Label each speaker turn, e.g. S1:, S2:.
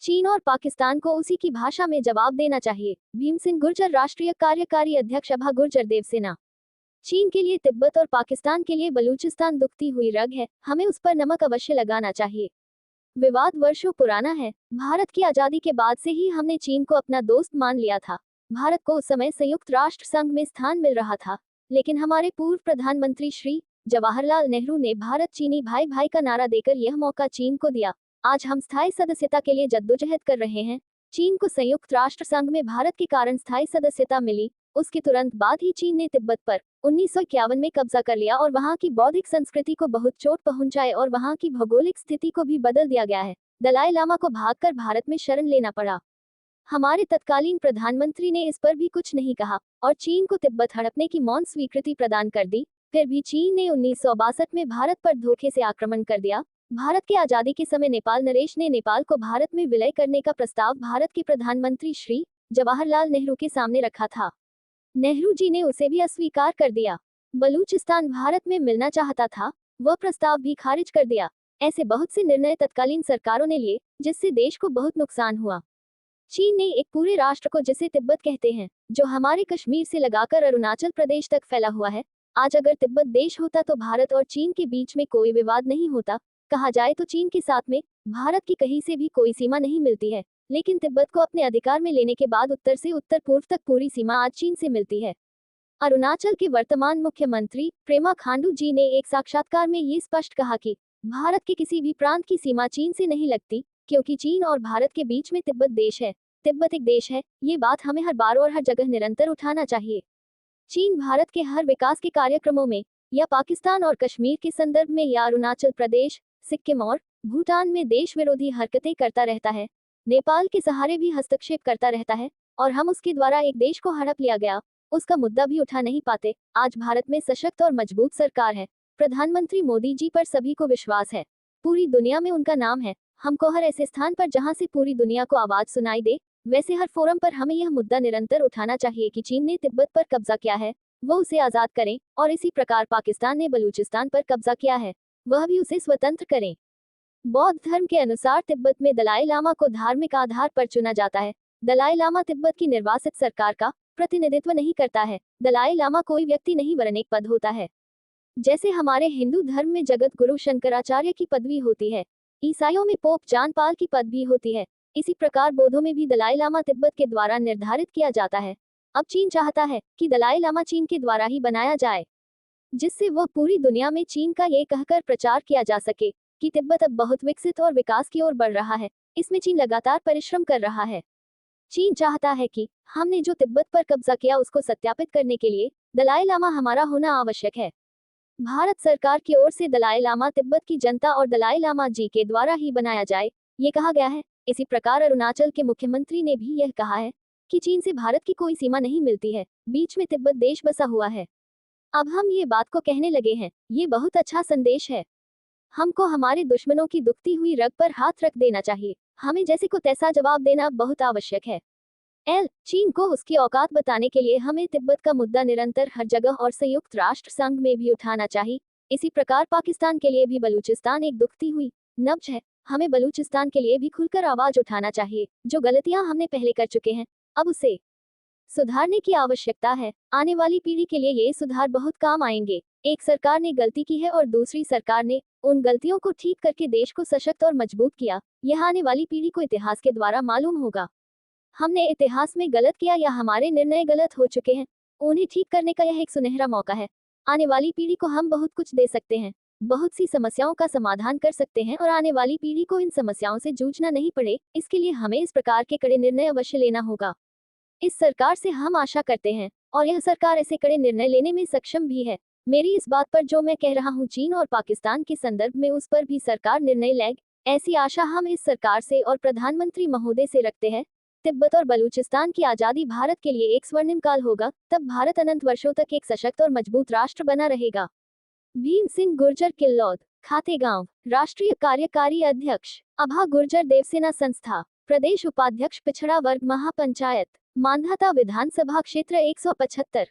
S1: चीन और पाकिस्तान को उसी की भाषा में जवाब देना चाहिए। भीम सिंह गुर्जर, राष्ट्रीय कार्यकारी अध्यक्ष अभा गुर्जर देवसेना। चीन के लिए तिब्बत और पाकिस्तान के लिए बलूचिस्तान दुखती हुई रग है, हमें उस पर नमक अवश्य लगाना चाहिए। विवाद वर्षों पुराना है। भारत की आजादी के बाद से ही हमने चीन को अपना दोस्त मान लिया था। भारत को उस समय संयुक्त राष्ट्र संघ में स्थान मिल रहा था, लेकिन हमारे पूर्व प्रधानमंत्री श्री जवाहरलाल नेहरू ने भारत चीनी भाई भाई का नारा देकर यह मौका चीन को दिया। आज हम स्थायी सदस्यता के लिए जद्दोजहद कर रहे हैं। चीन को संयुक्त राष्ट्र संघ में भारत के कारण स्थायी सदस्यता मिली, उसके तुरंत बाद ही चीन ने तिब्बत पर 1951 में कब्जा कर लिया और वहां की बौद्धिक संस्कृति को बहुत चोट पहुंचाई और वहां की भौगोलिक स्थिति को भी बदल दिया गया है। दलाई लामा को भागकर भारत में शरण लेना पड़ा। हमारे तत्कालीन प्रधानमंत्री ने इस पर भी कुछ नहीं कहा और चीन को तिब्बत हड़पने की मौन स्वीकृति प्रदान कर दी। फिर भी चीन ने 1962 में भारत पर धोखे से आक्रमण कर दिया। भारत की आजादी के समय नेपाल नरेश ने नेपाल को भारत में विलय करने का प्रस्ताव भारत के प्रधानमंत्री श्री जवाहरलाल नेहरू के सामने रखा था। नेहरू जी ने उसे भी अस्वीकार कर दिया। बलूचिस्तान भारत में मिलना चाहता था, वह प्रस्ताव भी खारिज कर दिया। ऐसे बहुत से निर्णय तत्कालीन सरकारों ने लिए, जिससे देश को बहुत नुकसान हुआ। चीन ने एक पूरे राष्ट्र को, जिसे तिब्बत कहते हैं, जो हमारे कश्मीर से लगाकर अरुणाचल प्रदेश तक फैला हुआ है। आज अगर तिब्बत देश होता तो भारत और चीन के बीच में कोई विवाद नहीं होता। कहा जाए तो चीन के साथ में भारत की कहीं से भी कोई सीमा नहीं मिलती है, लेकिन तिब्बत को अपने अधिकार में लेने के बाद उत्तर से उत्तर पूर्व तक पूरी सीमा आज चीन से मिलती है। अरुणाचल के वर्तमान मुख्यमंत्री पेमा खांडू जी ने एक साक्षात्कार में ये स्पष्ट कहा कि भारत के किसी भी प्रांत की सीमा चीन से नहीं लगती, क्योंकि चीन और भारत के बीच में तिब्बत देश है। तिब्बत एक देश है, ये बात हमें हर बार और हर जगह निरंतर उठाना चाहिए। चीन भारत के हर विकास के कार्यक्रमों में, या पाकिस्तान और कश्मीर के संदर्भ में, या अरुणाचल प्रदेश, सिक्किम और भूटान में देश विरोधी हरकतें करता रहता है। नेपाल के सहारे भी हस्तक्षेप करता रहता है और हम उसके द्वारा एक देश को हड़प लिया गया, उसका मुद्दा भी उठा नहीं पाते। आज भारत में सशक्त और मजबूत सरकार है। प्रधानमंत्री मोदी जी पर सभी को विश्वास है, पूरी दुनिया में उनका नाम है। हमको हर ऐसे स्थान पर जहां से पूरी दुनिया को आवाज सुनाई दे, वैसे हर फोरम पर हमें यह मुद्दा निरंतर उठाना चाहिए कि चीन ने तिब्बत पर कब्जा किया है, वो उसे आजाद करें, और इसी प्रकार पाकिस्तान ने बलूचिस्तान पर कब्जा किया है, वह भी उसे स्वतंत्र करें। बौद्ध धर्म के अनुसार तिब्बत में दलाई लामा को धार्मिक आधार पर चुना जाता है। दलाई लामा तिब्बत की निर्वासित सरकार का प्रतिनिधित्व नहीं करता है। दलाई लामा कोई व्यक्ति नहीं वरन एक पद होता है। जैसे हमारे हिंदू धर्म में जगत गुरु शंकराचार्य की पदवी होती है, ईसाइयों में पोप जॉन पॉल की पदवी होती है, इसी प्रकार बौद्धों में भी दलाई लामा तिब्बत के द्वारा निर्धारित किया जाता है। अब चीन चाहता है कि दलाई लामा चीन के द्वारा ही बनाया जाए, जिससे वह पूरी दुनिया में चीन का ये कहकर प्रचार किया जा सके कि तिब्बत अब बहुत विकसित और विकास की ओर बढ़ रहा है। इसमें चीन लगातार परिश्रम कर रहा है। चीन चाहता है कि हमने जो तिब्बत पर कब्जा किया उसको सत्यापित करने के लिए दलाई लामा हमारा होना आवश्यक है। भारत सरकार की ओर से दलाई लामा तिब्बत की जनता और दलाई लामा जी के द्वारा ही बनाया जाए, ये कहा गया है। इसी प्रकार अरुणाचल के मुख्यमंत्री ने भी यह कहा है कि चीन से भारत की कोई सीमा नहीं मिलती है, बीच में तिब्बत देश बसा हुआ है। अब हम ये बात को कहने लगे हैं, ये बहुत अच्छा संदेश है। हमको हमारे दुश्मनों की दुखती हुई रग पर हाथ रख देना चाहिए। हमें जैसे को तैसा जवाब देना बहुत आवश्यक है। चीन को उसकी औकात बताने के लिए हमें तिब्बत का मुद्दा निरंतर हर जगह और संयुक्त राष्ट्र संघ में भी उठाना चाहिए। इसी प्रकार पाकिस्तान के लिए भी बलूचिस्तान एक दुखती हुई नब्ज है। हमें बलूचिस्तान के लिए भी खुलकर आवाज उठाना चाहिए। जो गलतियां हमने पहले कर चुके हैं, अब उसे सुधारने की आवश्यकता है। आने वाली पीढ़ी के लिए ये सुधार बहुत काम आएंगे। एक सरकार ने गलती की है और दूसरी सरकार ने उन गलतियों को ठीक करके देश को सशक्त और मजबूत किया। यह आने वाली पीढ़ी को इतिहास के द्वारा मालूम होगा। हमने इतिहास में गलत किया या हमारे निर्णय गलत हो चुके हैं, उन्हें ठीक करने का यह एक सुनहरा मौका है। आने वाली पीढ़ी को हम बहुत कुछ दे सकते हैं, बहुत सी समस्याओं का समाधान कर सकते हैं और आने वाली पीढ़ी को इन समस्याओं से जूझना नहीं पड़े। इसके लिए हमें इस प्रकार के कड़े निर्णय अवश्य लेना होगा। इस सरकार से हम आशा करते हैं और यह सरकार ऐसे कड़े निर्णय लेने में सक्षम भी है। मेरी इस बात पर जो मैं कह रहा हूँ चीन और पाकिस्तान के संदर्भ में, उस पर भी सरकार निर्णय लेगी, ऐसी आशा हम इस सरकार से और प्रधानमंत्री महोदय से रखते हैं। तिब्बत और बलूचिस्तान की आजादी भारत के लिए एक स्वर्णिम काल होगा। तब भारत अनंत वर्षों तक एक सशक्त और मजबूत राष्ट्र बना रहेगा। भीम सिंह गुर्जर, किल्लौद, खातेगांव, राष्ट्रीय कार्यकारी अध्यक्ष अभा गुर्जर देवसेना संस्था, प्रदेश उपाध्यक्ष पिछड़ा वर्ग महापंचायत, मांधाता विधानसभा क्षेत्र 175।